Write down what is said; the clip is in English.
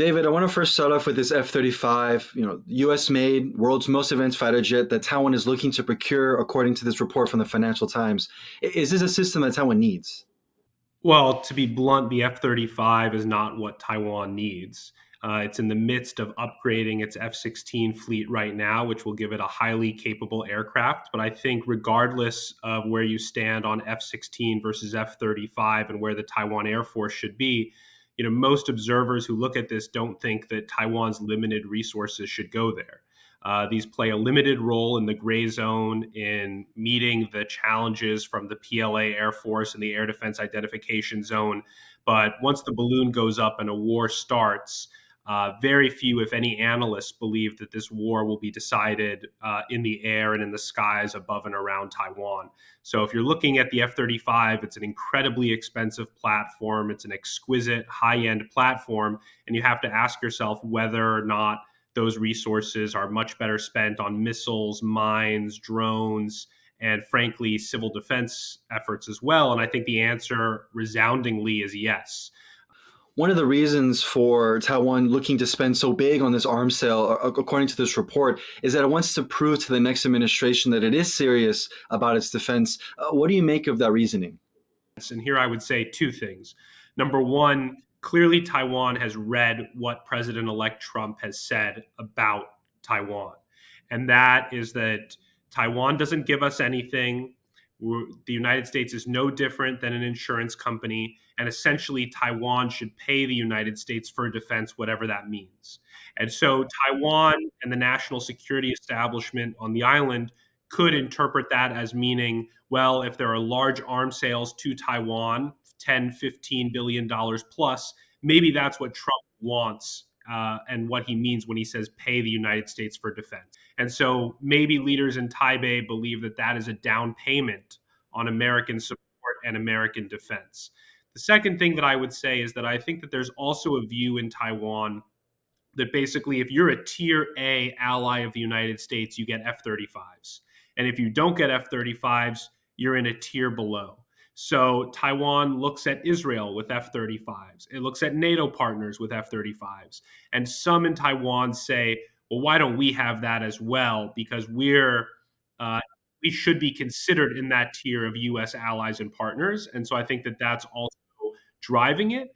David, I want to first start off with this F-35, US made, world's most advanced fighter jet that Taiwan is looking to procure according to this report from the Financial Times. Is this a system that Taiwan needs? Well, to be blunt, the F-35 is not what Taiwan needs. It's in the midst of upgrading its F-16 fleet right now, which will give it a highly capable aircraft. But I think, regardless of where you stand on F-16 versus F-35 and where the Taiwan Air Force should be, most observers who look at this don't think that Taiwan's limited resources should go there. These play a limited role in the gray zone in meeting the challenges from the PLA Air Force and the Air Defense Identification Zone. But once the balloon goes up and a war starts, very few, if any, analysts believe that this war will be decided in the air and in the skies above and around Taiwan. So if you're looking at the F-35, it's an incredibly expensive platform. It's an exquisite high-end platform. And you have to ask yourself whether or not those resources are much better spent on missiles, mines, drones, and frankly, civil defense efforts as well. And I think the answer resoundingly is yes. One of the reasons for Taiwan looking to spend so big on this arms sale, according to this report, is that it wants to prove to the next administration that it is serious about its defense. What do you make of that reasoning? And here I would say two things. Number one, clearly Taiwan has read what President elect Trump has said about Taiwan. And that is that Taiwan doesn't give us anything. The United States is no different than an insurance company. And essentially, Taiwan should pay the United States for defense, whatever that means. And so Taiwan and the national security establishment on the island could interpret that as meaning, well, if there are large arms sales to Taiwan, 10, $15 billion plus, maybe that's what Trump wants and what he means when he says pay the United States for defense. And so maybe leaders in Taipei believe that that is a down payment on American support and American defense. The second thing that I would say is that I think that there's also a view in Taiwan that basically if you're a tier A ally of the United States, you get F-35s. And if you don't get F-35s, you're in a tier below. So Taiwan looks at Israel with F-35s. It looks at NATO partners with F-35s. And some in Taiwan say, well, why don't we have that as well? Because we should be considered in that tier of U.S. allies and partners. And so I think that that's also driving it.